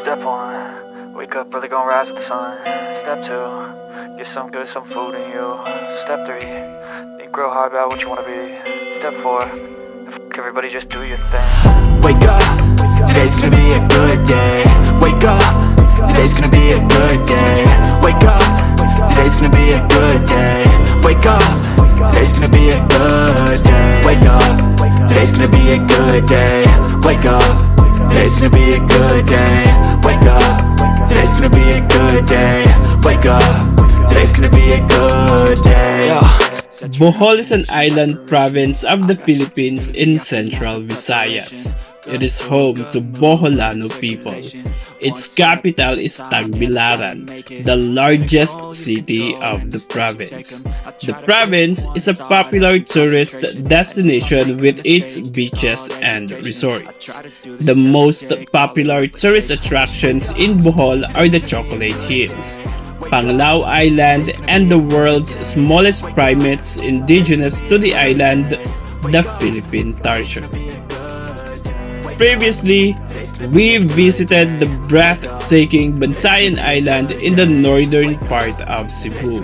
Step one, wake up early, gonna rise with the sun. Step two, get some good, some food in you. Step three, think real hard about what you wanna be. Step four, fuck everybody, just do your thing. Wake up, today's gonna be a good day. Wake up, today's gonna be a good day. Wake up, today's gonna be a good day. Wake up, today's gonna be a good day. Wake up, today's gonna be a good day. Wake up, today's gonna be a good day. Wake up, today's gonna be a good day. Wake up, today's gonna be a good day. Bohol is an island province of the Philippines in central Visayas. It is home to Boholano people. Its capital is Tagbilaran, the largest city of the province. The province is a popular tourist destination with its beaches and resorts. The most popular tourist attractions in Bohol are the Chocolate Hills, Panglao Island, and the world's smallest primates indigenous to the island, the Philippine tarsier. Previously, we visited the breathtaking Bansayan Island in the northern part of Cebu.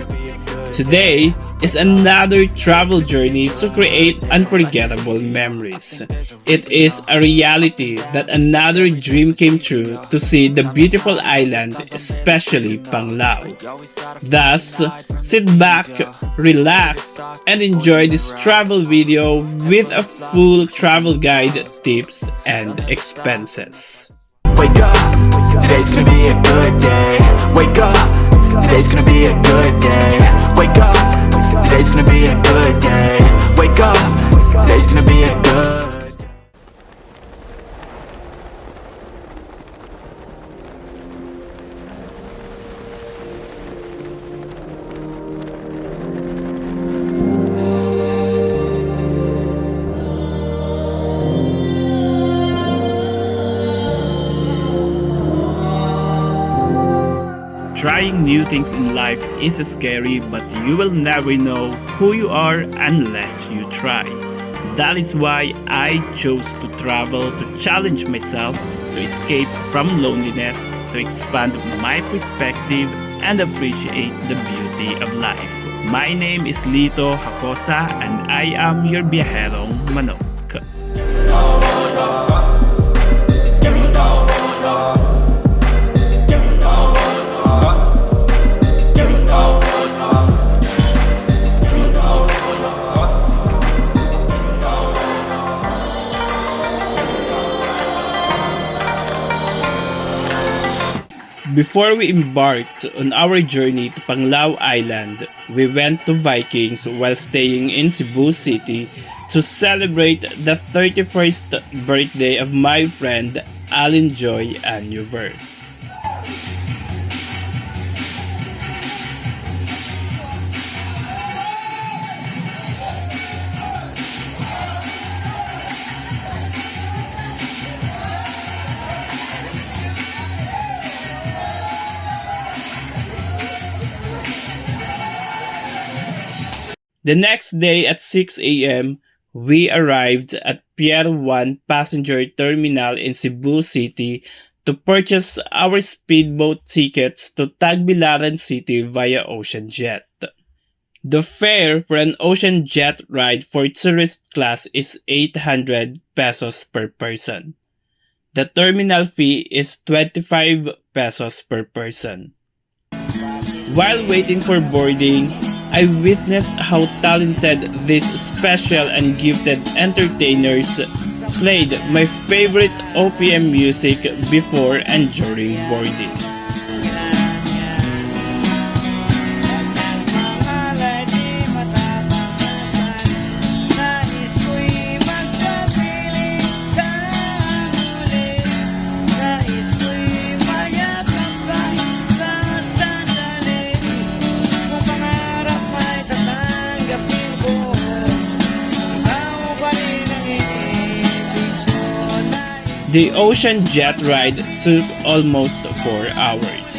Today is another travel journey to create unforgettable memories. It is a reality that another dream came true to see the beautiful island, especially Panglao. Thus, sit back, relax, and enjoy this travel video with a full travel guide, tips, and expenses. Wake up, today's gonna be a good day. Wake up, today's gonna be a good day. Wake up, today's gonna be a good day. Wake up, today's gonna be a good day. Trying new things in life is scary, but you will never know who you are unless you try. That is why I chose to travel to challenge myself, to escape from loneliness, to expand my perspective, and appreciate the beauty of life. My name is Lito Hakosa and I am your Biyaherong Manok. Before we embarked on our journey to Panglao Island, we went to Vikings while staying in Cebu City to celebrate the 31st birthday of my friend Alin Joy Anuver. The next day at 6 a.m., we arrived at Pier 1 Passenger Terminal in Cebu City to purchase our speedboat tickets to Tagbilaran City via Ocean Jet. The fare for an Ocean Jet ride for tourist class is 800 pesos per person. The terminal fee is 25 pesos per person. While waiting for boarding, I witnessed how talented these special and gifted entertainers played my favorite OPM music before and during boarding. The Ocean Jet ride took almost 4 hours.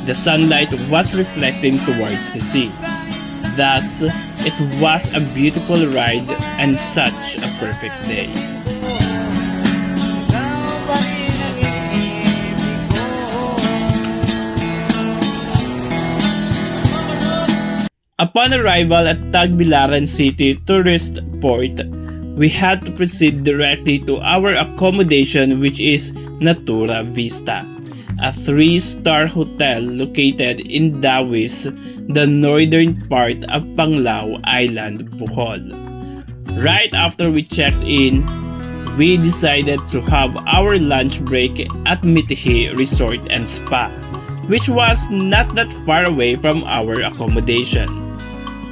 The sunlight was reflecting towards the sea. Thus, it was a beautiful ride and such a perfect day. Upon arrival at Tagbilaran City Tourist Port, we had to proceed directly to our accommodation, which is Natura Vista, a 3-star hotel located in Dawis, the northern part of Panglao Island, Bohol. Right after we checked in, we decided to have our lunch break at Mitihi Resort and Spa, which was not that far away from our accommodation.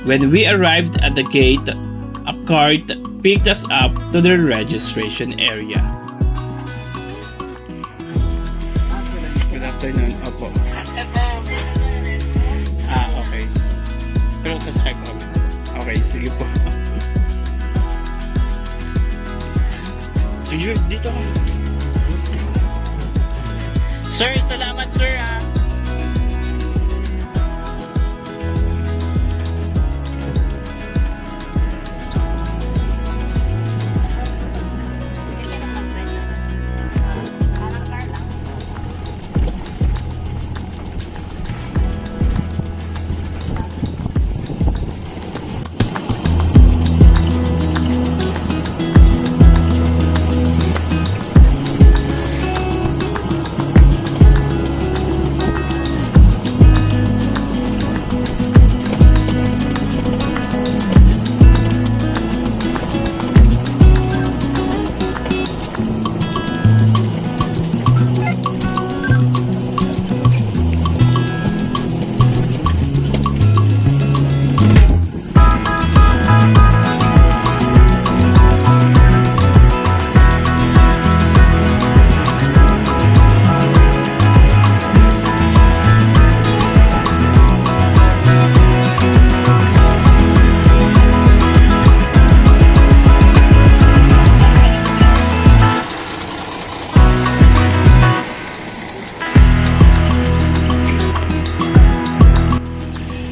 When we arrived at the gate, a cart picked us up to the registration area. Good afternoon. Opo. Okay. Pero sasakay po kami. Okay, sige po. Sige, dito kami. Sir, salamat sir ah.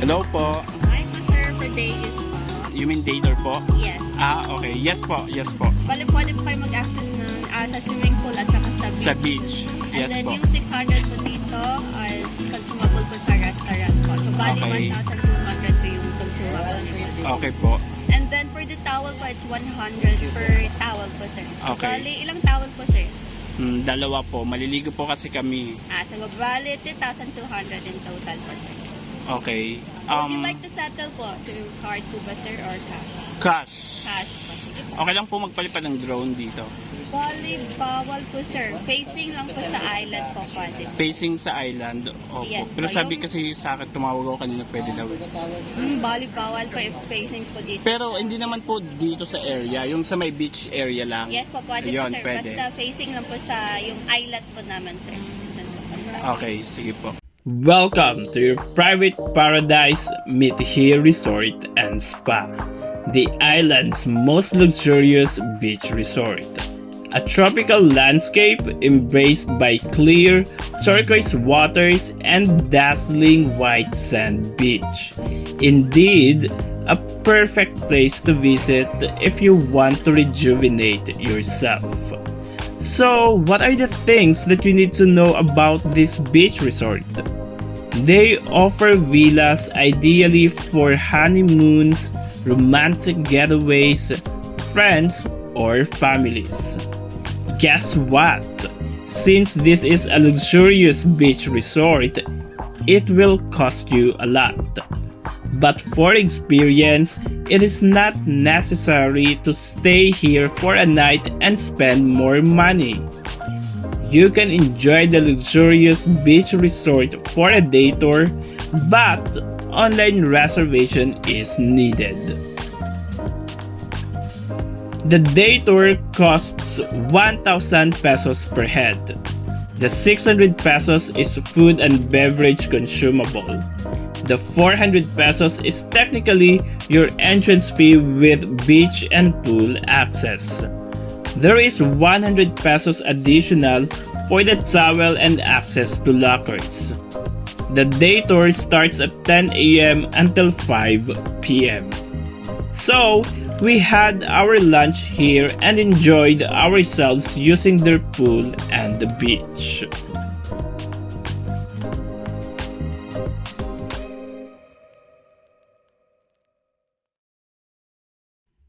Hello po. Hi po sir, for day is po. You mean dater po? Yes. Okay. Yes po. Yes po. Pwede po kayo mag-access ng sa swimming pool at saka sa beach. Sa beach. And Yes then po. yung 600 po dito is consumable po sa restaurant po. So bali Okay. 1,200 po yung consumable niyo po. Okay po. And then for the towel po, it's 100 per towel po sir. So Okay. bali ilang towel po sir? Dalawa po. Maliligo po kasi kami. So bali 2,200 in total po sir. Okay. Would you like to settle po to card po ba sir or cash? Cash. Cash po. Sige po. Okay lang po magpalipad ng drone dito. Bali, bawal po sir. Facing lang po sa island po pwede. Facing sa island. Opo. Yes, Pero po, sabi yung- kasi sa akin, tumawag ako kanina, pwede daw. Bali, bawal po if facing po dito. Pero hindi naman po dito sa area. Yung sa may beach area lang. Yes po, pwede Ayun, po sir. pwede. Basta facing lang po sa yung island po naman sir. Okay, sige po. Welcome to your private paradise, Mitihi Resort and Spa, the island's most luxurious beach resort. A tropical landscape embraced by clear, turquoise waters and dazzling white sand beach. Indeed, a perfect place to visit if you want to rejuvenate yourself. So, what are the things that you need to know about this beach resort? They offer villas ideally for honeymoons, romantic getaways, friends, or families. Guess what? Since this is a luxurious beach resort, it will cost you a lot. But for experience, it is not necessary to stay here for a night and spend more money. You can enjoy the luxurious beach resort for a day tour, but online reservation is needed. The day tour costs 1,000 pesos per head. The 600 pesos is food and beverage consumable. The 400 pesos is technically your entrance fee with beach and pool access. There is 100 pesos additional for the towel and access to lockers. The day tour starts at 10 a.m. until 5 p.m. So, we had our lunch here and enjoyed ourselves using their pool and the beach.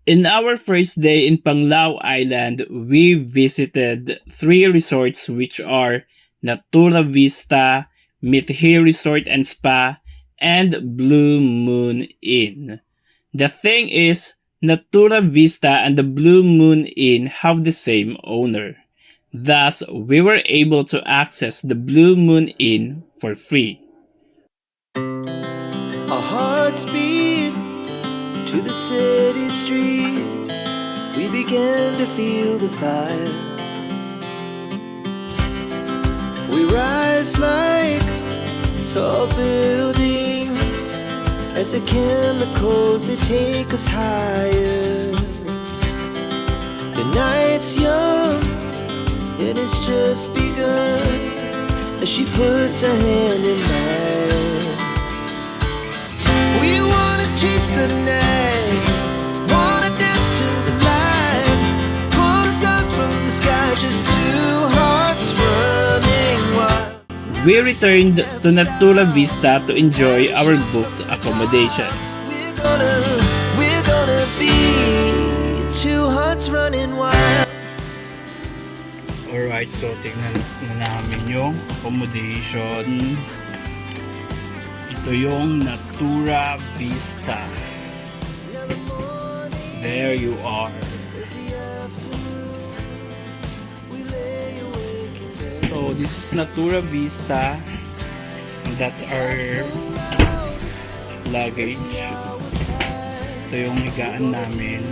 In our first day in Panglao Island, we visited 3 resorts which are Natura Vista, Mithir Resort and Spa, and Blue Moon Inn. The thing is, Natura Vista and the Blue Moon Inn have the same owner. Thus, we were able to access the Blue Moon Inn for free. Our hearts beat to the city streets. We began to feel the fire. We rise like tall buildings as the chemicals they take us higher. The night's young and it's just begun as she puts her hand in mine. We wanna chase the night, wanna dance to the light, pull the stars from the sky, just two hearts running wild. We returned to Natura Vista to enjoy our booked accommodation. We're gonna be two hearts running wild. Alright, so tingnan na namin yung accommodation. Ito yung Natura Vista. There you are. So this is Natura Vista. And that's our luggage. Ito yung higaan namin.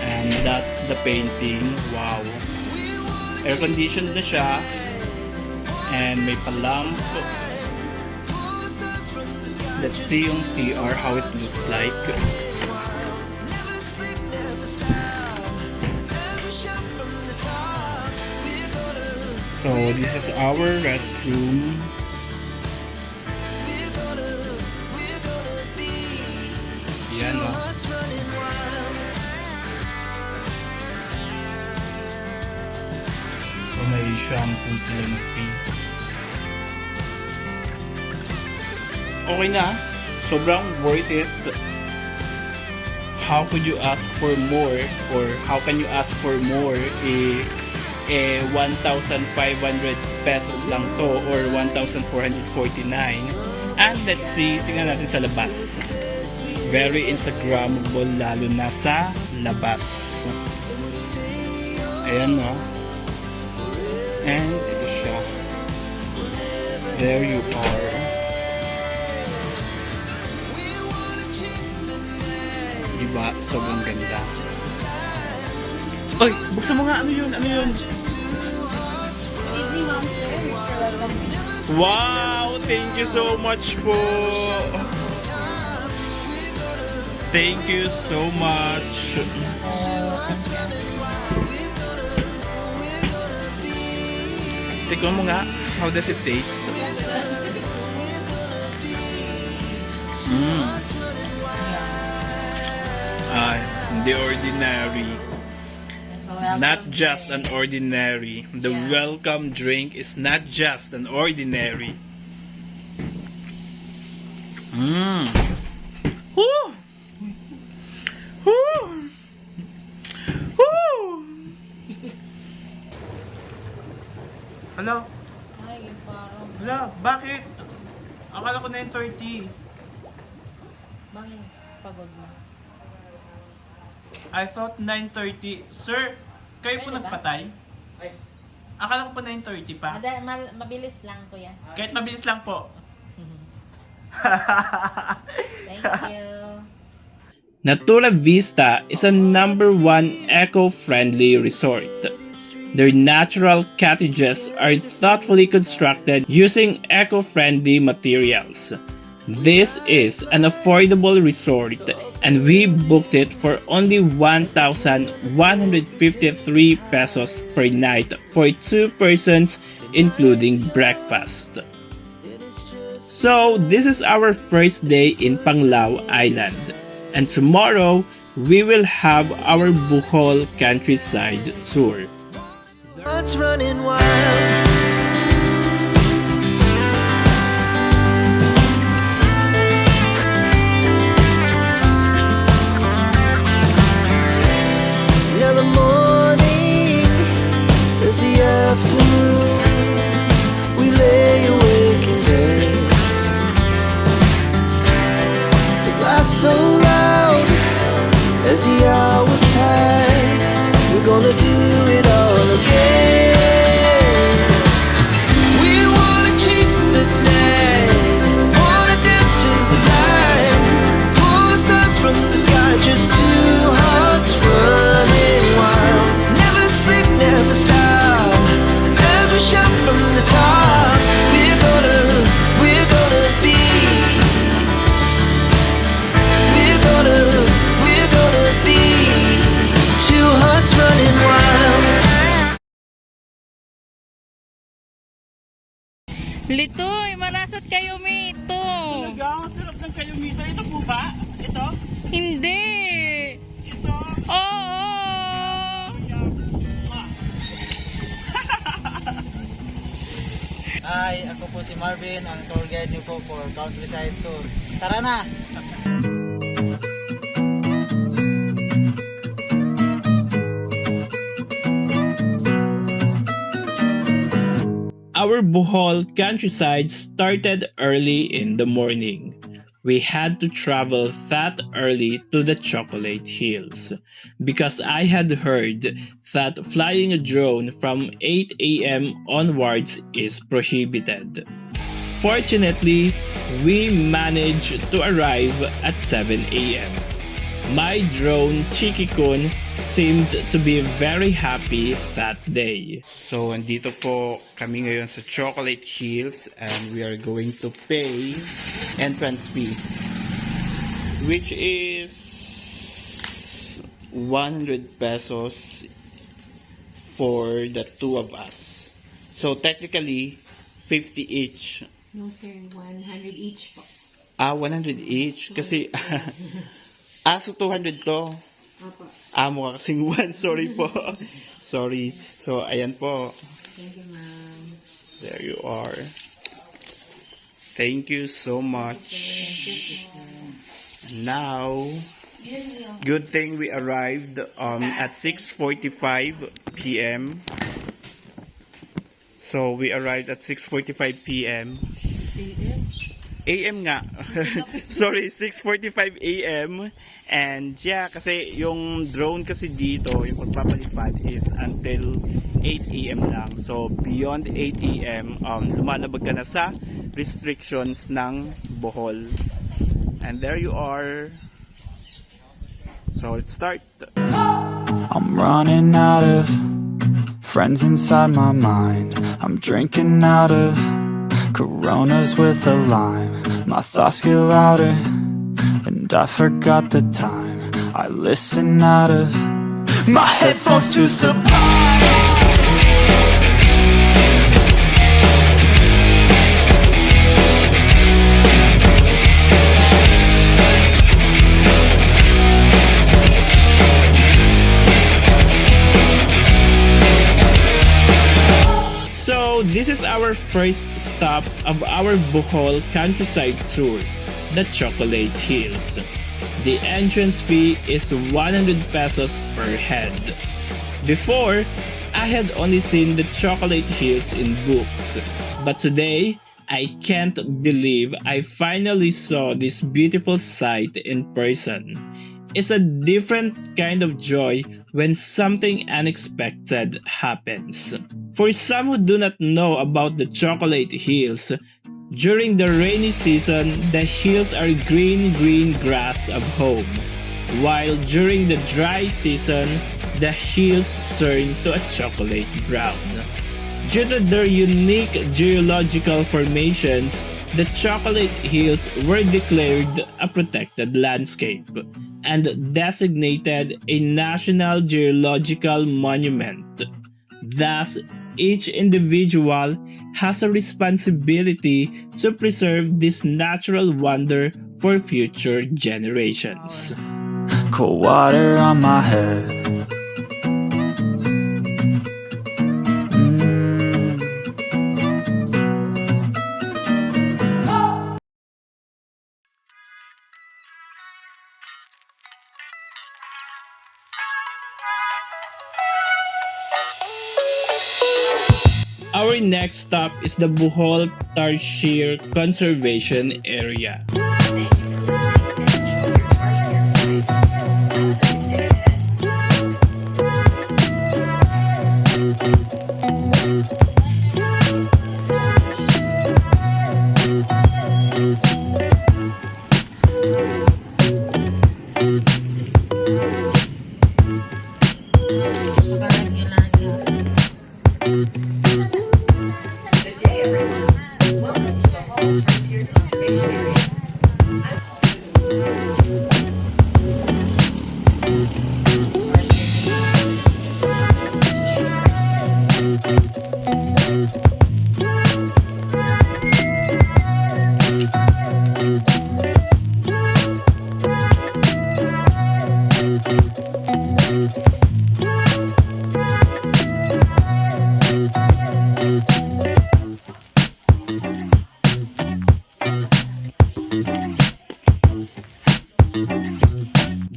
And that's the painting. Wow. Air conditioned na siya. And may pa-lamp. Let's see yung CR, how it looks like. So this is our restroom. Yan o. So may shampoo sila na free. Okay na. Sobrang worth it. How could you ask for more? Or how can you ask for more? 1,500 pesos lang to or 1,449. And let's see, tingnan natin sa labas. Very Instagrammable lalo na sa labas. Ayan no. And ito siya. There you are. Diba? Sobrang ganda. Oy! Buksan mo nga! Ano yun? Ano yun? Wow! Thank you so much po! Thank you so much! Tikman mo nga. How does it taste? The ordinary. Not just an ordinary. The welcome drink is not just an ordinary. Woo! Woo! Woo! Hello? Hello? Bakit? Akala ko 9:30. Bakit? Pagod mo. I thought 9:30. Sir, kayo po Pwede ba? nagpatay? Akala ko po 9:30 pa. Mabilis lang, kuya. Kahit mabilis lang po. Thank you. Natura Vista is a #1 eco-friendly resort. Their natural cottages are thoughtfully constructed using eco-friendly materials. This is an affordable resort and we booked it for only 1,153 pesos per night for 2 persons including breakfast. So this is our first day in Panglao Island and tomorrow we will have our Bohol countryside tour. Hearts running wild. Litoy, marasot kayo mito. Talaga, ang sarap ng kayumito. Ito po ba? Ito? Hindi. Ito? Oo. Hi, ako po si Marvin, ang tour guide niyo po for Countryside Tour. Tara na! Our Bohol countryside started early in the morning. We had to travel that early to the Chocolate Hills because I had heard that flying a drone from 8 a.m. onwards is prohibited. Fortunately, we managed to arrive at 7 a.m. My drone, Chiki-kun, seemed to be very happy that day. So, andito po kami ngayon sa Chocolate Hills and we are going to pay entrance fee, which is 100 pesos for the two of us. So, technically, 50 each. No sir, 100 each po. 100 each. Kasi, so 200 to. Opo. Mukha kasing 1. Sorry po. Sorry. So, ayan po. Thank you, ma'am. There you are. Thank you so much. Now, good thing we arrived at 6:45 p.m. So, we arrived at 6:45 p.m. AM nga. Sorry, 6:45 AM. And yeah, kasi yung drone kasi dito, yung pagpapalipad is until 8 AM lang. So, beyond 8 AM, lumalabag ka na sa restrictions ng Bohol. And there you are. So, let's start. I'm running out of friends inside my mind. I'm drinking out of Coronas with a lime. My thoughts get louder, and I forgot the time. I listen out of my headphones to Sublime. So, this is our first stop of our Bohol countryside tour, the Chocolate Hills. The entrance fee is 100 pesos per head. Before, I had only seen the Chocolate Hills in books, but today, I can't believe I finally saw this beautiful sight in person. It's a different kind of joy when something unexpected happens. For some who do not know about the Chocolate Hills, during the rainy season, the hills are green grass of home, while during the dry season, the hills turn to a chocolate brown. Due to their unique geological formations, the Chocolate Hills were declared a protected landscape and designated a National Geological Monument. Thus, each individual has a responsibility to preserve this natural wonder for future generations. Cold water on my head. Our next stop is the Bohol Tarsier Conservation Area.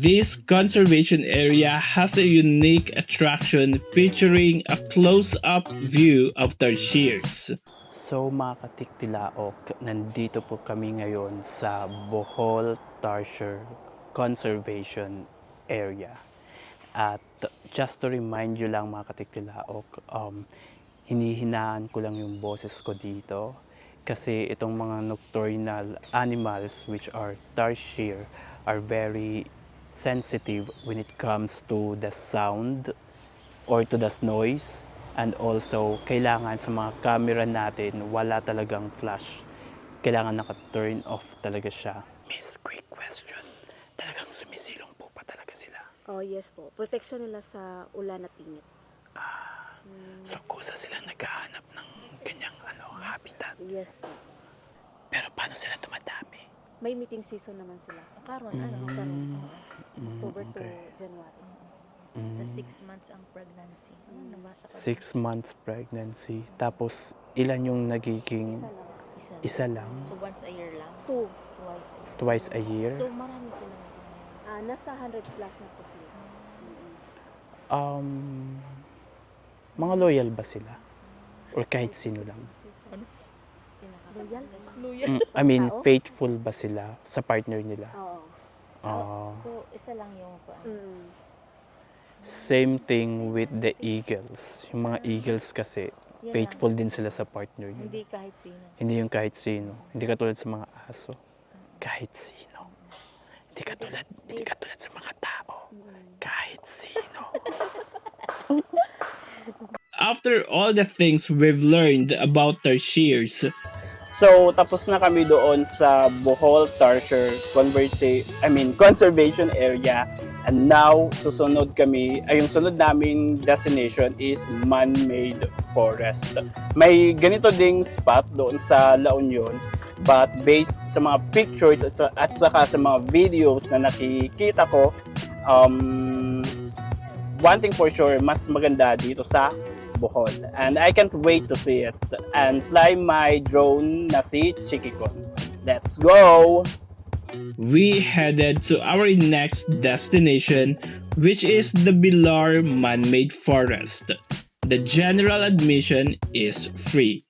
This conservation area has a unique attraction featuring a close-up view of tarsiers. So mga katiktilaok, nandito po kami ngayon sa Bohol Tarsier Conservation Area. At just to remind you lang mga katiktilaok, hinihinaan ko lang yung boses ko dito kasi itong mga nocturnal animals which are tarsier are very sensitive when it comes to the sound or to the noise, and also kailangan sa mga camera natin wala talagang flash, kailangan naka-turn off talaga siya. Miss, quick question, talagang sumisilong po pa talaga sila? Oh, yes po. Protection nila sa ulan at init. So kusa sila naghahanap ng kanyang habitat. Yes po. Pero paano sila dumadami? May meeting season naman sila. Karon, Karon. October okay. to January. The 6 months ang pregnancy. Nabasa ko. 6 months pregnancy. Tapos ilan yung nagiging isa lang? So once a year lang? Two. Twice Twice a a year. year? So marami sila. Nasa 100 plus na po sila. Mga loyal ba sila? Or kahit sino lang? Loyal? I mean, Tao? faithful ba sila sa partner nila? Oo. So isa lang yung Same thing with the eagles. Yung mga eagles kasi, Yan faithful din sila sa partner nila. hindi kahit sino. Hindi yung kahit sino. Hindi katulad sa mga aso. Kahit sino. Hindi katulad sa mga tao. Kahit sino. After all the things we've learned about tarsiers, so tapos na kami doon sa Bohol Tarsier Conservation Area, and now susunod kami, yung sunod naming destination is man-made forest. May ganito ding spot doon sa La Union, but based sa mga pictures at saka sa mga videos na nakikita ko, one thing for sure, mas maganda dito sa Bohol. And I can't wait to see it and fly my drone na si Chikikon. Let's go! We headed to our next destination, which is the Bilar Man-Made Forest. The general admission is free.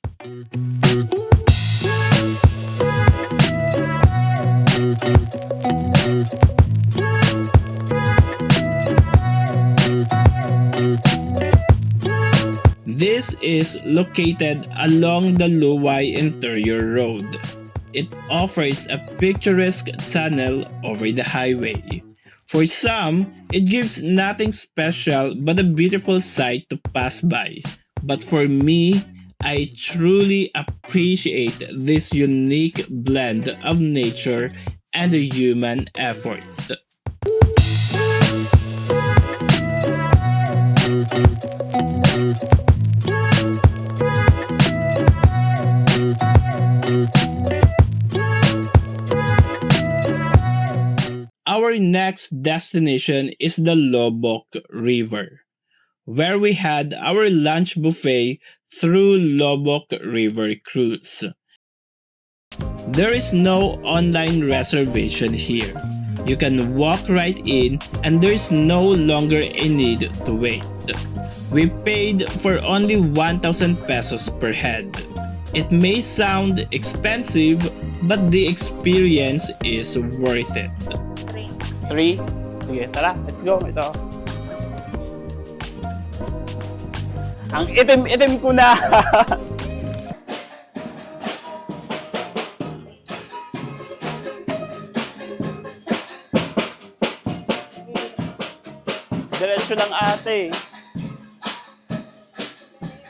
This is located along the Luwai Interior Road. It offers a picturesque tunnel over the highway. For some, it gives nothing special but a beautiful sight to pass by. But for me, I truly appreciate this unique blend of nature and human effort. Our next destination is the Lobok River, where we had our lunch buffet through Lobok River Cruise. There is no online reservation here. You can walk right in and there's no longer a need to wait. We paid for only 1,000 pesos per head. It may sound expensive, but the experience is worth it. 3? Sige, tara, let's go. Ito. Ang itim-itim ko na. Diretso lang ate.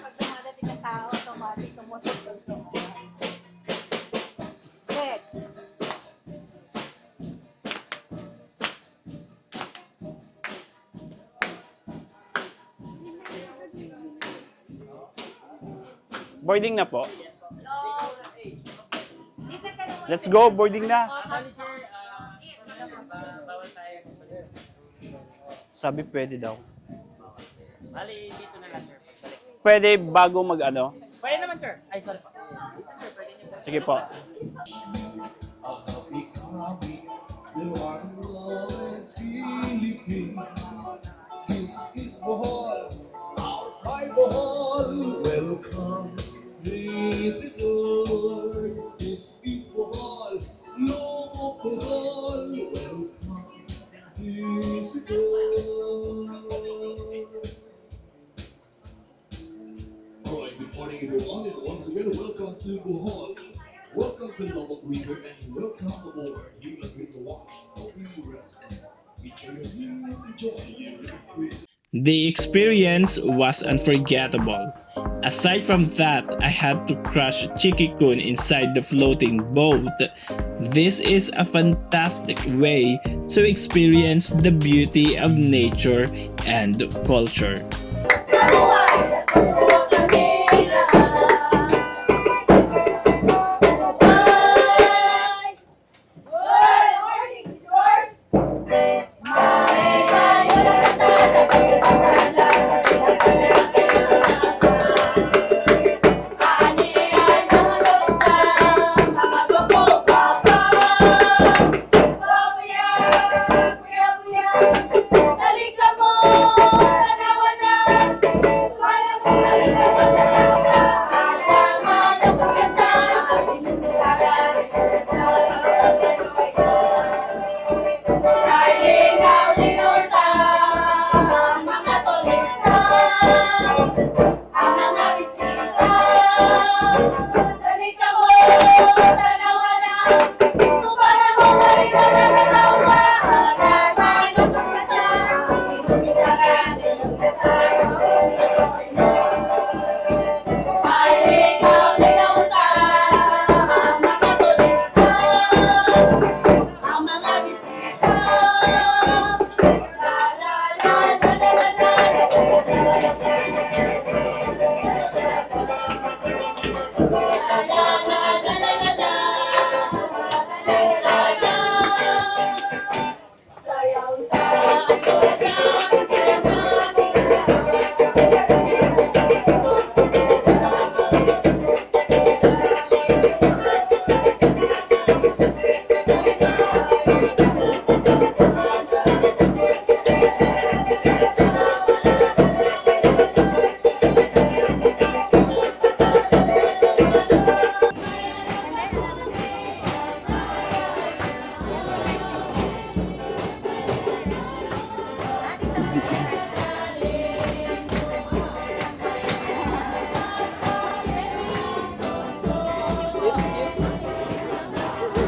Pag dumadating na tao, automatic tumutok sa ito. Check. Boarding na po. Let's go, boarding na. Sabi pwede daw. Bali, dito na lang, sir. Pwede bago mag-ano? Pwede naman, sir. Ay, sorry po. Sir, pwede niyo po. Sige po. to our beloved Philippines. This is Bohol, out by Bohol. Welcome, visitors. This is Bohol, local Bohol. Welcome, visitors. Alright, good morning everyone, and once again, welcome to Bohol. Welcome to Lubbock River, and welcome aboard. You are going to watch, hope you rest. Enjoy your meals, enjoy your cruise. The experience was unforgettable. Aside from that, I had to crush Chiki-kun inside the floating boat. This is a fantastic way to experience the beauty of nature and culture.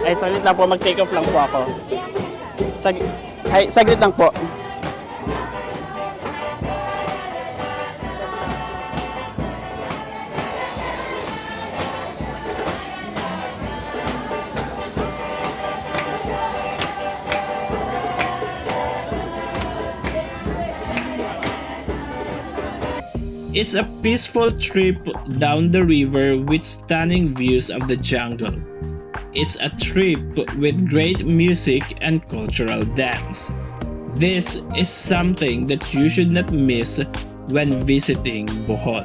Ay, saglit lang po. Mag-take off lang po ako. Saglit lang po. It's a peaceful trip down the river with stunning views of the jungle. It's a trip with great music and cultural dance. This is something that you should not miss when visiting Bohol.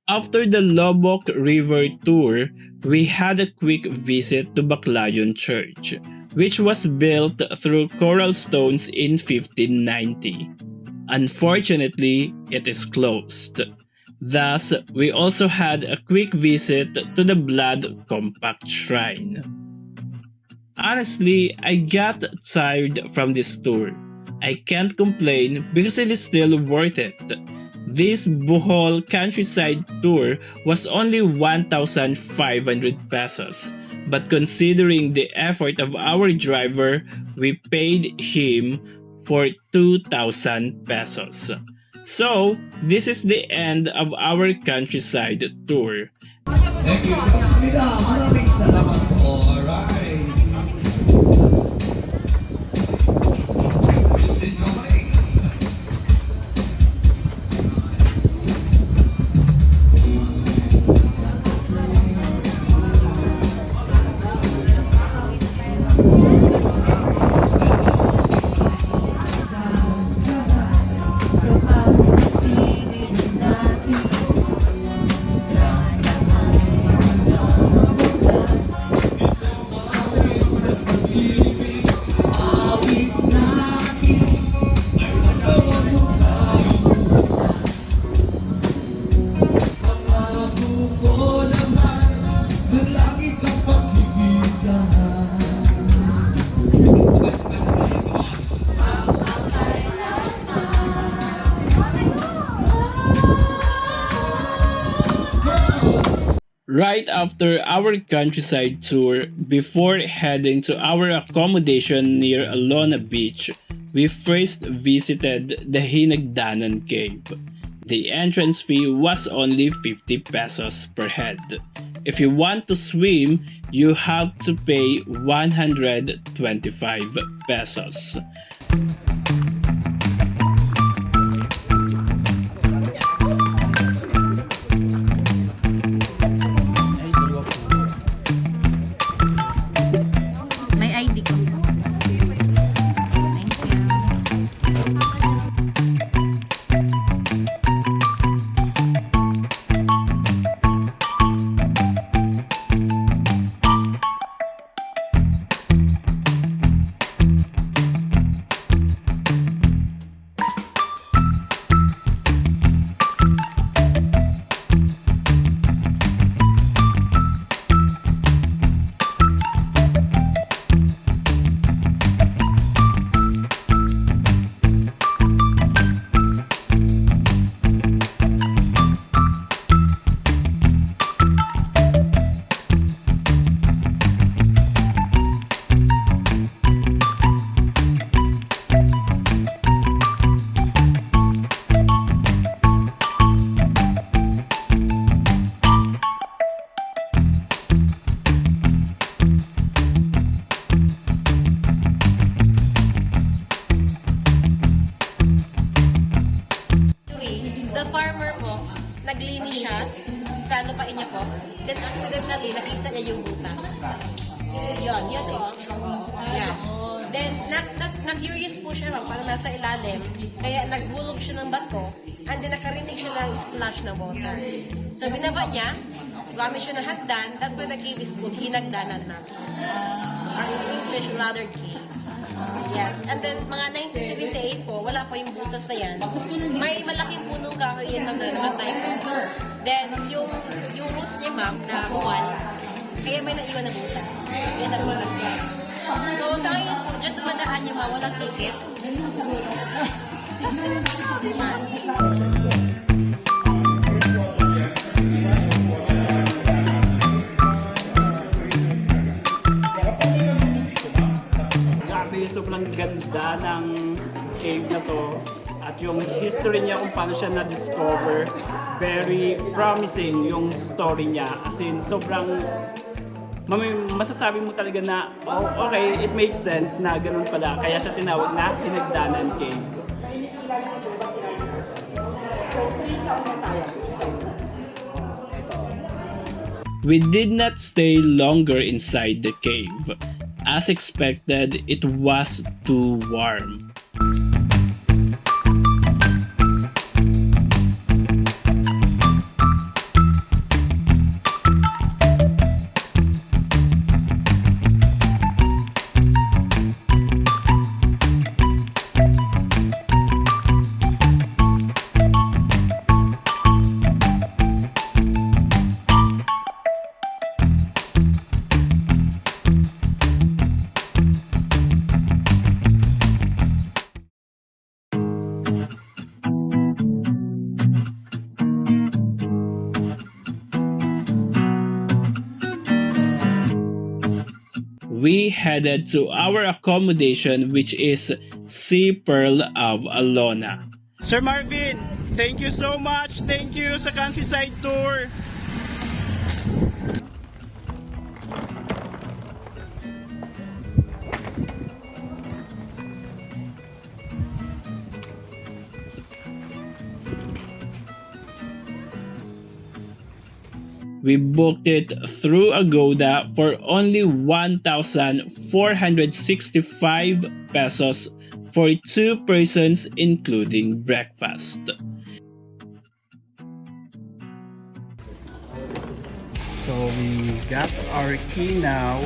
After the Lobok River tour, we had a quick visit to Baclayon Church, which was built through coral stones in 1590. Unfortunately, it is closed. Thus, we also had a quick visit to the Blood Compact Shrine. Honestly, I got tired from this tour. I can't complain because it is still worth it. This Bohol countryside tour was only 1,500 pesos, but considering the effort of our driver, we paid him for 2,000 pesos. So, this is the end of our countryside tour. Thank you, Kapsmida. Maraming salamat po. Alright. Christine Gomay. Right after our countryside tour, before heading to our accommodation near Alona Beach, we first visited the Hinagdanan Cave. The entrance fee was only 50 pesos per head. If you want to swim, you have to pay 125 pesos. May ID ko. Thank you. The farmer po, naglinis siya sa lupain niya po. Then accidentally, nakita niya yung butas. Yun po. Yeah. Then, na-curious po siya, parang nasa ilalim. Kaya nagbulog siya ng bato. And then nakarinig siya ng splash na water. So, binaba niya. Gamit siya ng hagdan. That's why the cave is called Hinagdanan na. Or in English, Ladder Cave. Yes. And then, mga 1978 po, wala pa yung butas na yan. May malaking punong kahoy yan na namatay po. Then, yung roots niya, ma'am, na buwan, kaya may naiwan na butas. Yan na butas yan. So, sa ngayon po, dyan dumadaan yung mga walang ticket. Grabe, sobrang ganda ng cave na to. At yung history niya kung paano siya na-discover, very promising yung story niya. As in, sobrang masasabi mo talaga na, oh, okay, it makes sense na ganun pala. Kaya siya tinawag na Hinagdanan Cave. We did not stay longer inside the cave. As expected, it was too warm. we headed to our accommodation, which is Sea Pearl of Alona. Sir Marvin, thank you so much. Thank you sa countryside tour. We booked it through Agoda for only 1,465 pesos for 2 persons including breakfast. So we got our key now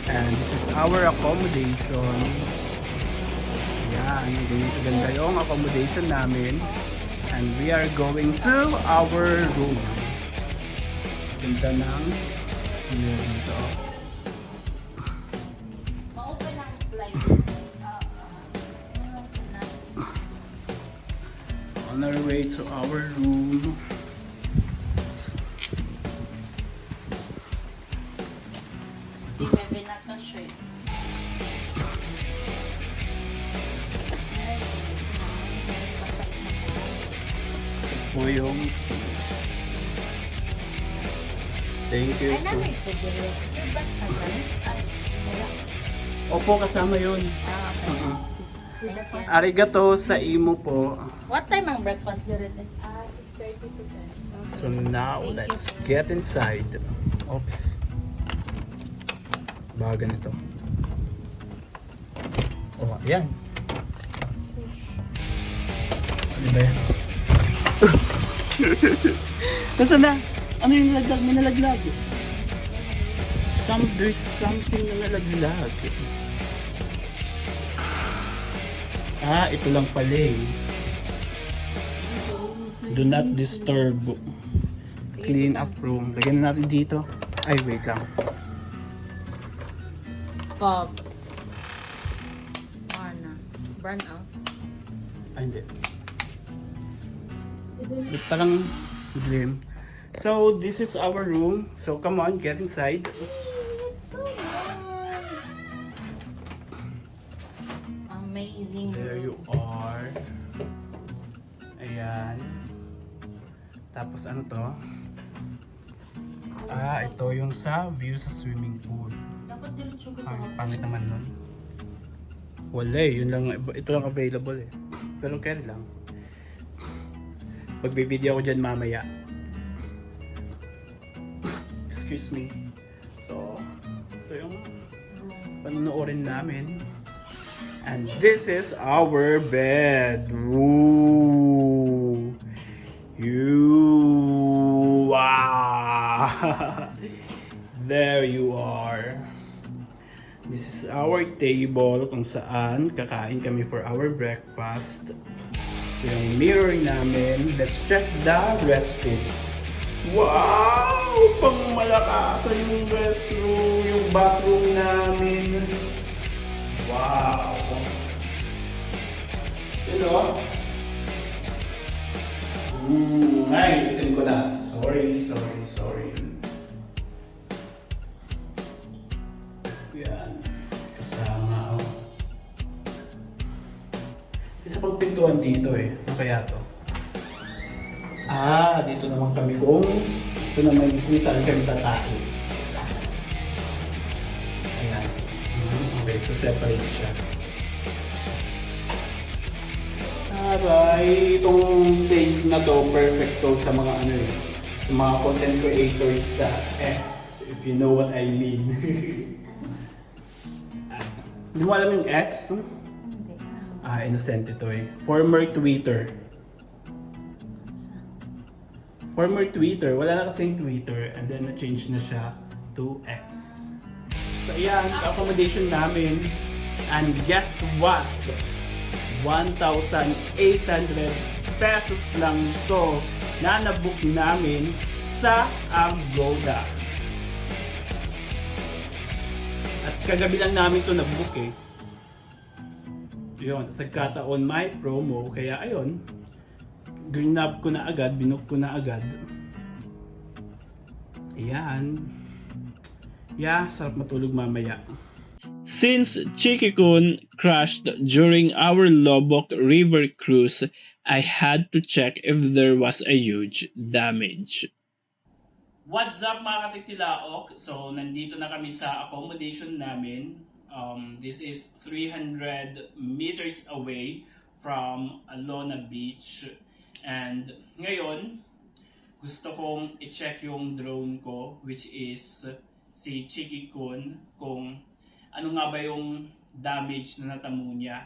and this is our accommodation. Yan, ganito ganda yung accommodation namin and we are going to our room. Ganda ng dito. Ma-open ang slide. On our way to our room. Di ba binaka-shirt? Po yung thank you Ay, so may food dito. Yung breakfast na rin? Ay, wala. Opo, kasama yun. Ah, okay. Thank you. Arigato sa imo po. What time ang breakfast dito? 6:30 to 10. So now, Thank let's you. get inside. Oops. Baga nito. Oh, ayan. Ano ba yan? Nasaan na? Ano yung nalaglag? May nalaglag. There's something na nalaglag. Ah, ito lang pala eh. Do not disturb. Clean up room. Lagyan na natin dito. Ay, wait lang. Fob. Ano? Burn out. Ay, hindi. Ba't parang glim? So, this is our room. So, come on, get inside. It's so nice. Amazing. There you are. Ayan. Tapos ano to? Ah, ito yung sa view sa swimming pool. Dapat diretso ko Pangit naman nun. Wala eh, yun lang, ito lang available eh. Pero carry lang. Pag-video ako dyan mamaya. Excuse me. So, ito yung panunuorin namin. And this is our bed. Ooh. Wow. There you are. This is our table kung saan kakain kami for our breakfast. Yung mirror namin. Let's check the restroom. Wow! Pang malakasan yung restroom, yung bathroom namin. Wow! You know? Ay, itin ko na. Sorry. Yan. Kasama ako. Isa pang pintuan dito eh. Ano kaya to? Ah, dito naman kami kung saan kami tatae. Ayan. Okay, so separate siya. Aray, itong place na to, perfect to sa mga ano eh, sa mga content creators sa X, if you know what I mean. Hindi mo alam yung X? Ah, innocent ito eh. Former Twitter. Wala na kasing Twitter and then na-change na siya to X. So ayan, accommodation namin. And guess what? 1,800 pesos lang to na nabook namin sa Agoda. At kagabi lang namin to nabook eh. Yun, tapos nagkataon may promo, kaya ayun, grab ko na agad, binook ko na agad. Ayan. Yeah, sarap matulog mamaya. Since Chiki-kun crashed during our Lobok River cruise, I had to check if there was a huge damage. What's up mga katiktilaok? So, nandito na kami sa accommodation namin. This is 300 meters away from Alona Beach. And ngayon, gusto kong i-check yung drone ko, which is si Chiki-kun, kung ano nga ba yung damage na natamo niya.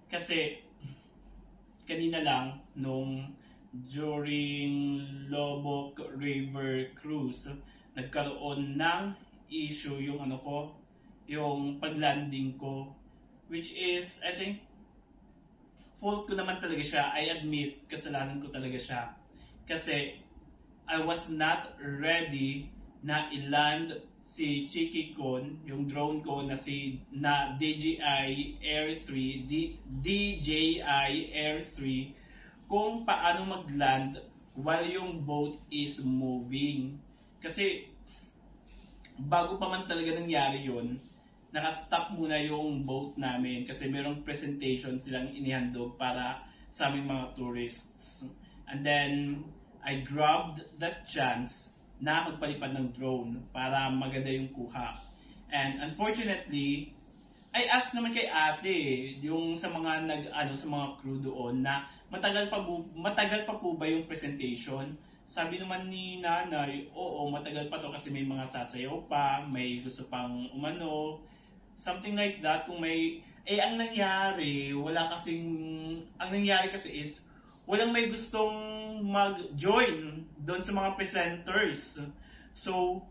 Kasi kanina lang nung during Lobok River Cruise, nagkaroon ng issue yung yung paglanding ko, which is, I think, fault ko naman talaga siya. I admit, kasalanan ko talaga siya. Kasi, I was not ready na i-land si Chiki-kun, yung drone ko na DJI Air 3, kung paano mag-land while yung boat is moving. Kasi, bago pa man talaga nangyari yun, naka-stop muna yung boat namin kasi merong presentation silang inihandog para sa aming mga tourists. And then, I grabbed that chance na magpalipad ng drone para maganda yung kuha. And unfortunately, I asked naman kay ate, yung sa mga sa mga crew doon na matagal pa po ba yung presentation? Sabi naman ni nanay, oo, matagal pa to kasi may mga sasayaw pa, may gusto pang umano, something like that. Kung may, ang nangyari kasi is, walang may gustong mag-join doon sa mga presenters. So,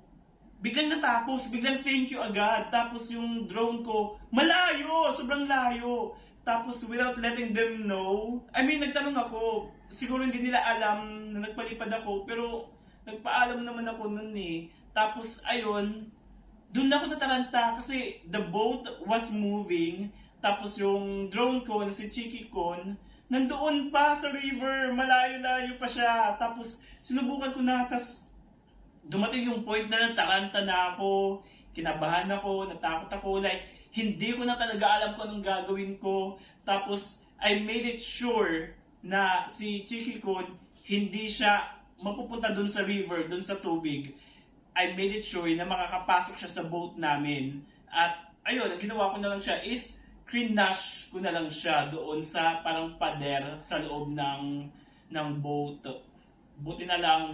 biglang natapos, biglang thank you agad. Tapos yung drone ko, malayo, sobrang layo. Tapos without letting them know, nagtanong ako, siguro hindi nila alam na nagpalipad ako, pero nagpaalam naman ako nun eh. Tapos ayun, doon ako nataranta kasi the boat was moving, tapos yung drone ko na si Chiki-kun, nandoon pa sa river, malayo-layo pa siya. Tapos sinubukan ko na, tapos dumating yung point na nataranta na ako, kinabahan ako, natakot ako, like, hindi ko na talaga alam kung anong gagawin ko. Tapos, I made it sure na si Chiki-kun, hindi siya mapupunta dun sa river, dun sa tubig. I made it sure na makakapasok siya sa boat namin. At, ayun, ang ginawa ko na lang siya is, crinash ko na lang siya doon sa parang pader sa loob ng boat. Buti na lang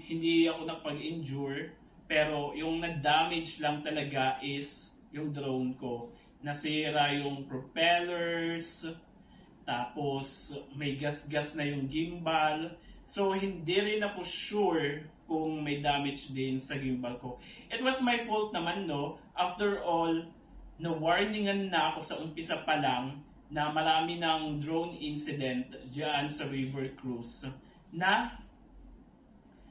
hindi ako nagpag-injure, pero yung na-damage lang talaga is yung drone ko. Nasira yung propellers, tapos may gas-gas na yung gimbal. So hindi rin ako sure kung may damage din sa gimbal ko. It was my fault naman, no? After all, na-warningan na ako sa umpisa pa lang na marami ng drone incident dyan sa river cruise na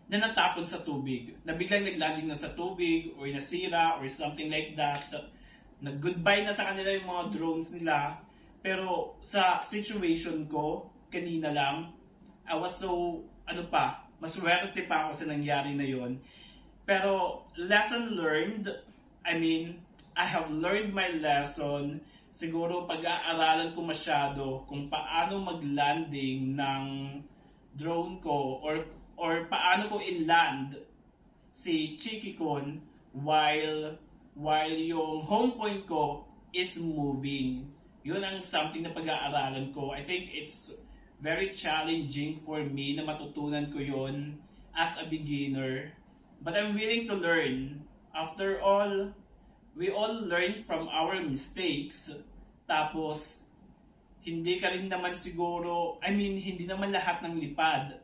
natapon sa tubig, na biglang naglanding na sa tubig or nasira or something like that. Nag-goodbye na sa kanila yung mga drones nila. Pero sa situation ko, kanina lang, I was so, maswerte pa ako sa nangyari na yon. Pero lesson learned, I have learned my lesson. Siguro pag-aaralan ko masyado kung paano mag-landing ng drone ko or paano ko i-land si Chiki-kun while yung home point ko is moving. Yun ang something na pag-aaralan ko. I think it's very challenging for me na matutunan ko yun as a beginner. But I'm willing to learn. After all, we all learn from our mistakes. Tapos, hindi ka rin naman siguro, hindi naman lahat ng lipad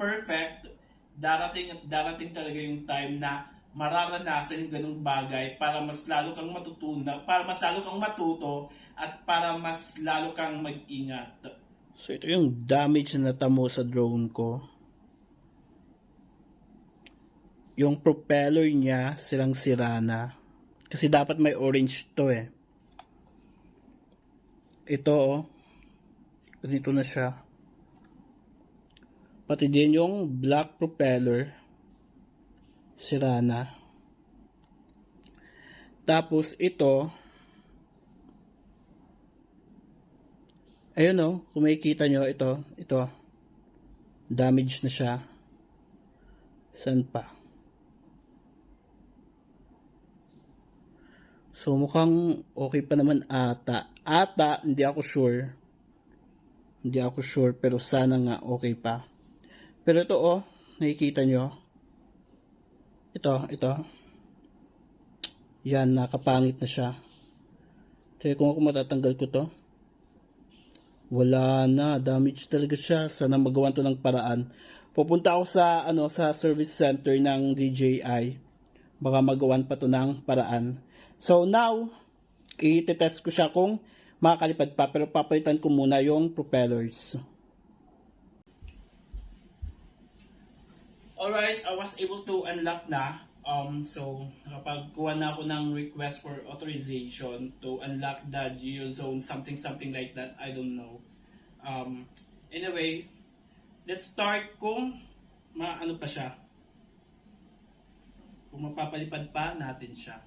perfect. Darating at darating talaga yung time na mararanasan yung ganung bagay para mas lalo kang matutunan, para mas lalo kang matuto, at para mas lalo kang mag-ingat. So ito yung damage na natamo sa drone ko. Yung propeller niya silang sira na. Kasi dapat may orange to eh. Ito ganito na siya. Pati din yung black propeller sira na. Tapos ito Ayun o, kung makikita nyo, ito, damage na siya. Saan pa? So, mukhang okay pa naman ata. Hindi ako sure. Hindi ako sure, pero sana nga okay pa. Pero ito oh, nakikita nyo. Ito. Yan, nakapangit na siya. Kaya kung ako matatanggal ko to, wala na, damage talaga siya. Sana magawan to ng paraan. Pupunta ako sa sa service center ng DJI. Baka magawan pa to ng paraan. So now, i-test ko siya kung makakalipad pa, pero papalitan ko muna yung propellers. Alright, I was able to unlock na. So, nakapagkuha na ako ng request for authorization to unlock the GeoZone, something like that, I don't know. Anyway, let's start kung maano pa siya. Kung mapapalipad pa natin siya.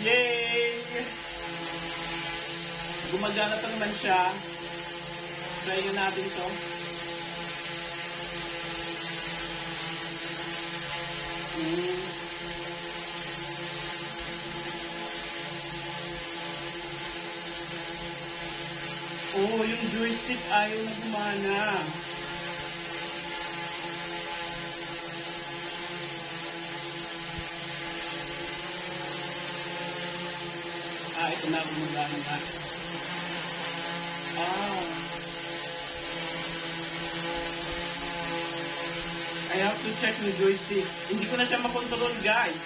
Yay! Gumagana pa naman siya. Try natin to. Oh, yung joystick ayaw na gumana. Ito na gumagana na. I have to check yung joystick. Hindi ko na siya makontrol, guys.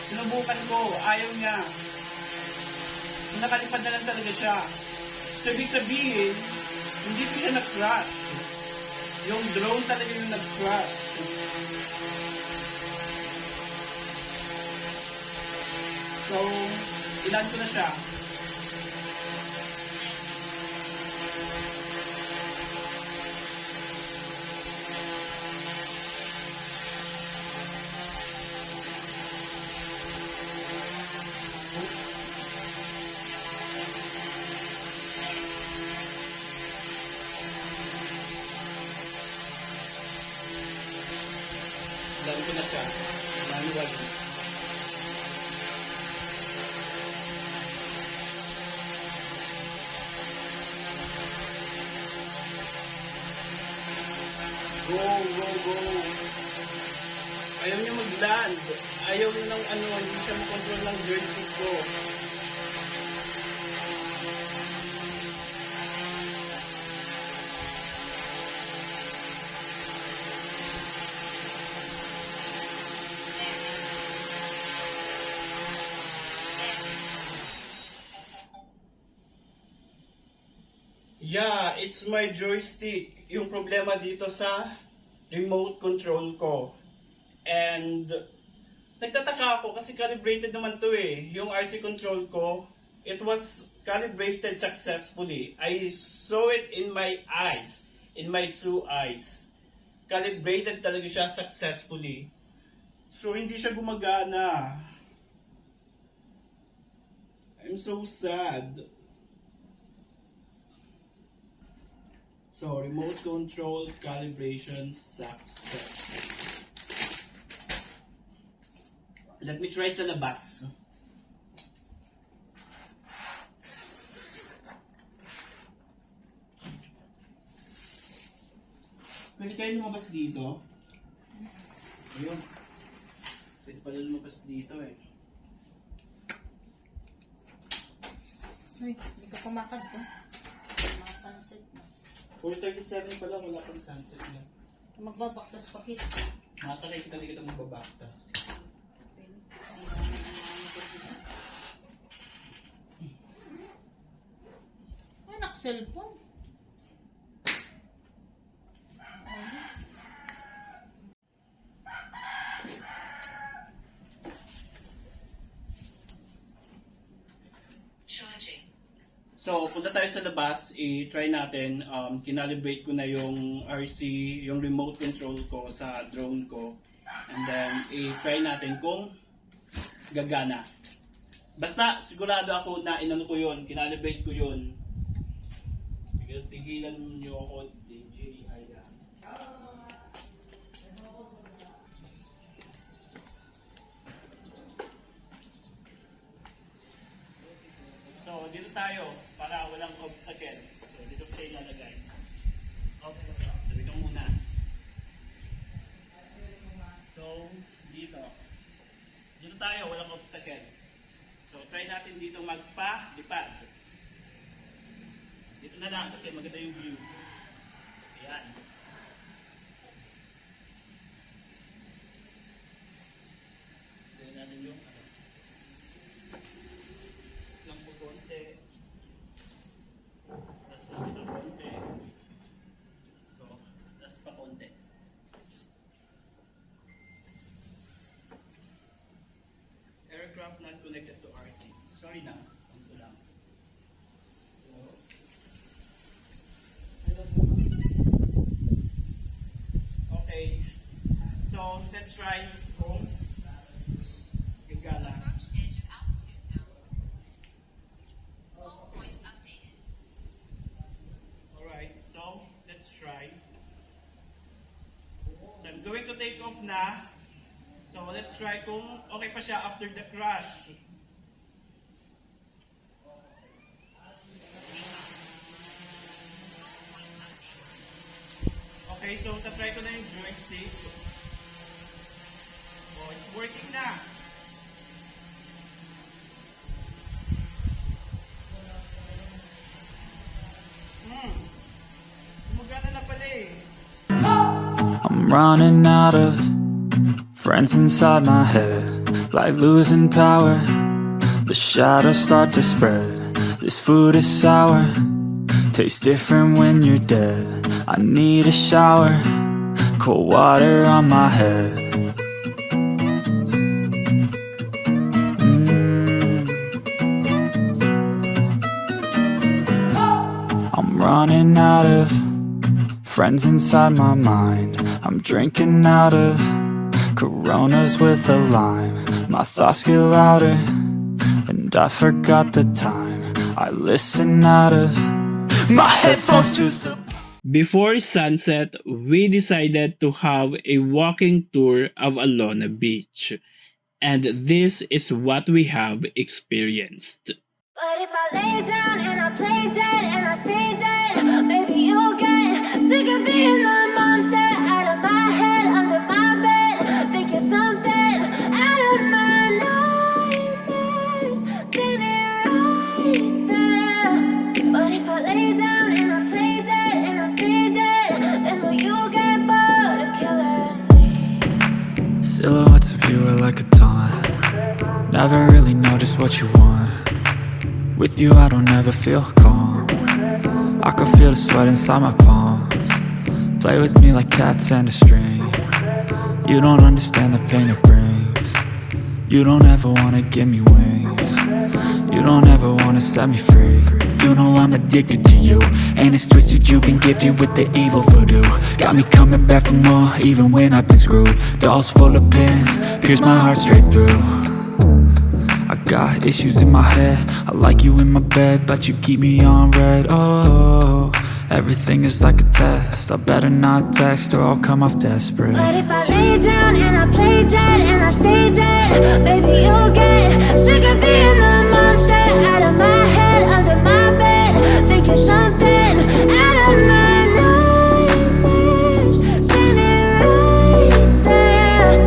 Sinubukan ko, ayaw niya. Nakalipad na lang talaga siya. So, ibig sabihin, hindi ko siya nag-crash. Yung drone talaga yung nag-crash. So, ilan ko na siya. Ilan ko na siya. Manually. Go. Ayaw niya mag-land. Ayaw niya ng hindi siya makontrol ng joystick ko. Yeah, it's my joystick. Yung problema dito sa remote control ko. And nagtataka ako kasi calibrated naman to eh. Yung RC control ko, it was calibrated successfully. I saw it in my eyes, in my two eyes. Calibrated talaga siya successfully. So hindi siya gumagana. I'm so sad. So, remote control calibration success. Let me try sa labas. Pwede kayo lumabas dito? Ayun. Pwede pala lumabas dito eh. Uy, hindi ka pumakad to. Mga sunset na. 4:37 pala, wala pang sunset na. Magbabaktas pa kita. Masakay kita kita magbabaktas. Anak, cellphone. So, punta tayo sa labas, i-try natin, kinalibrate ko na yung RC, yung remote control ko sa drone ko. And then, i-try natin kung gagana. Basta sigurado ako na inano ko yun, kinalibrate ko yun. Tigilan niyo ako, DJ Aya. So, dito tayo para walang obstacle. So, dito ko siya ilalagay. Oops, sabi ko muna. So, dito. Dito tayo, walang obstacle. So, try natin dito magpa-lipad. Dito na lang kasi maganda yung view. Ayan. Gawin natin yung lang po konti. Tapos lang ito konti. So, tapos pa konti. Aircraft not connected to RC. Sorry na. Ito lang. Okay. So, let's try kung gagala. Alright, so let's try. So I'm going to take off na. So let's try kung okay pa siya after the crash. Okay, so tatry ko na yung joystick. Oh, it's working na. Gumagana na pala eh. I'm running out of friends inside my head, like losing power. The shadows start to spread. This food is sour, tastes different when you're dead. I need a shower, cold water on my head. I'm running out of friends inside my mind. I'm drinking out of Coronas with a lime. My thoughts get louder, and I forgot the time. I listen out of my headphones to Before sunset, we decided to have a walking tour of Alona Beach. And this is what we have experienced. But if I lay down and I play dead and I stay dead, maybe you'll get sick of being the monster out of my head, under my bed. Think you're something out of my nightmares, standing right there. But if I lay down and I play dead and I stay dead, then will you get bored of killing me? silhouettes of you are like a taunt. Never really know just what you want. With you I don't ever feel calm. I can feel the sweat inside my palms. Play with me like cats and a string. You don't understand the pain it brings. You don't ever wanna give me wings. You don't ever wanna set me free. You know I'm addicted to you, and it's twisted, you've been gifted with the evil voodoo. Got me coming back for more, even when I've been screwed. Dolls full of pins, pierce my heart straight through. I got issues in my head, I like you in my bed, but you keep me on red. Oh, everything is like a test, I better not text or I'll come off desperate. But if I lay down and I play dead and I stay dead, maybe you'll get sick of being the monster out of my head, under my bed. Think you're something out of my nightmares, standing right there.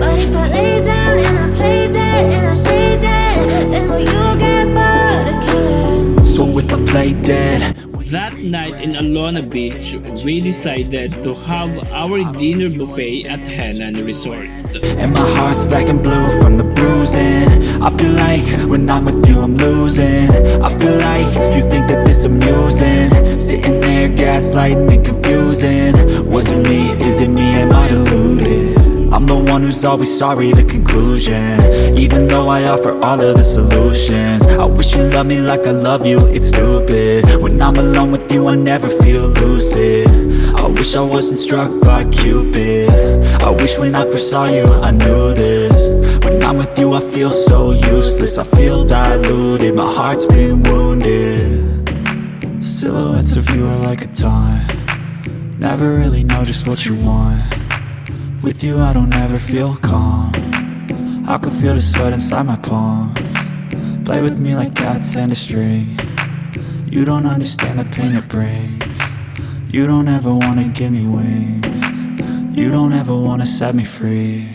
But if I lay down and I play dead and I stay dead, then will you get bored of killing me? So if I play dead, That night in Alona Beach, we decided to have our dinner buffet at Henan Resort. and my heart's black and blue from the bruising. I feel like when I'm with you I'm losing. I feel like you think that this amusing, sitting there gaslighting and confusing. Was it me? Is it me? Am I deluded? I'm the one who's always sorry, the conclusion. Even though I offer all of the solutions, I wish you loved me like I love you, it's stupid. When I'm alone with you I never feel lucid. I wish I wasn't struck by Cupid. I wish when I first saw you I knew this. When I'm with you I feel so useless, I feel diluted, my heart's been wounded. Silhouettes of you are like a taunt, never really know just what you want. With you I don't ever feel calm, I can feel the sweat inside my palm. Play with me like cats and a string, you don't understand the pain it brings. You don't ever wanna give me wings, you don't ever wanna set me free.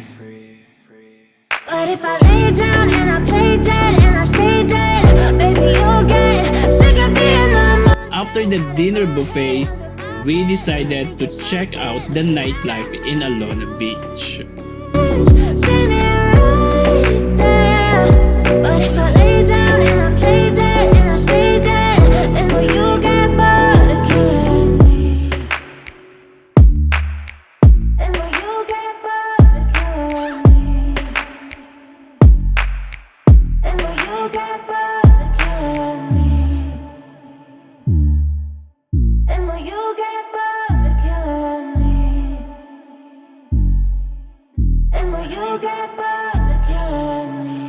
But if I lay down and I play dead and I stay dead, baby, you'll get sick of being the After the dinner buffet, we decided to check out the nightlife in Alona Beach. Stay me right there. But if I lay down and I play dead and I stay dead, then will you get bored of killing me? Then will you get bored of killing me? Then will you get bored of killing me? Then will you get bored of killing me? Then will you get bored of killing me?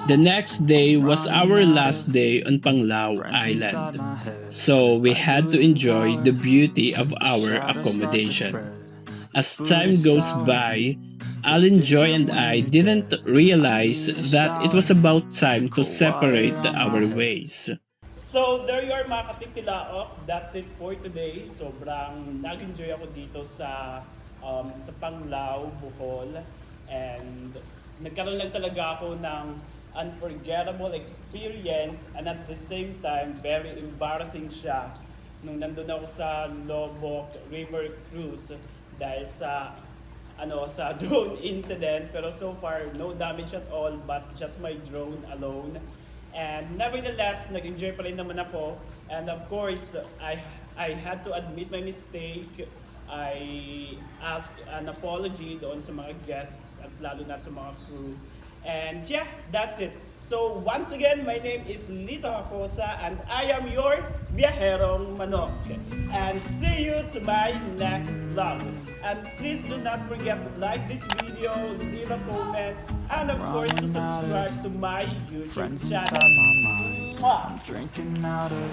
The next day was our last day on Panglao Island, so we had to enjoy the beauty of our accommodation. As time goes by, Alin Joy and I didn't realize that it was about time to separate our ways. So there you are mga katikilaok, that's it for today. Sobrang nag-enjoy ako dito sa Panglao, Bohol, and nagkaroon lang talaga ako ng unforgettable experience, and at the same time very embarrassing siya nung nandun ako sa Loboc River Cruise dahil sa sa drone incident. Pero so far no damage at all, but just my drone alone. And nevertheless, nag-enjoy pa rin naman ako. And of course, I had to admit my mistake. I asked an apology doon sa mga guests at lalo na sa mga crew. And yeah, that's it. So once again, my name is Lito Hakosa and I am your Biyaherong Manok. And see you to my next vlog. And please do not forget to like this video, leave a comment, and of course to subscribe to my YouTube Friends channel. inside my mind, Mwah! I'm drinking out of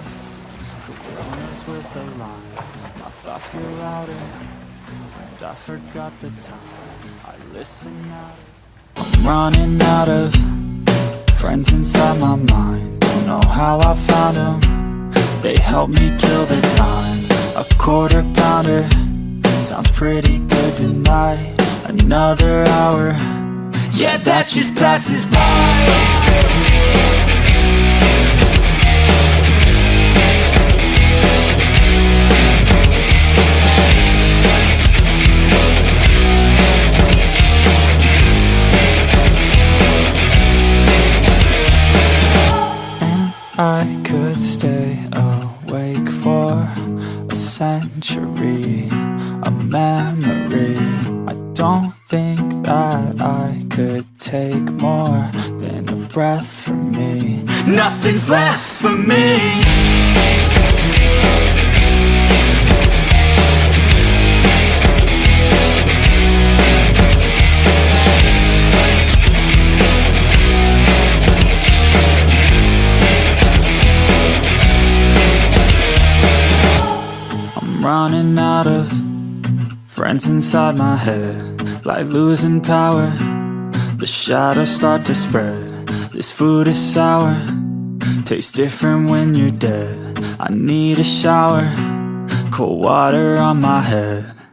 Coronas with a lime. My thoughts get louder, and I forgot the time. I listen out. I'm running out of friends inside my mind. Don't know how I found them, they help me kill the time. A quarter pounder sounds pretty good tonight. Another hour, yeah, that just passes by. I could stay awake for a century, a memory. I don't think that I could take more than a breath from me. Nothing's left for me. Running out of friends inside my head, like losing power. The shadows start to spread. This food is sour, tastes different when you're dead. I need a shower, cold water on my head.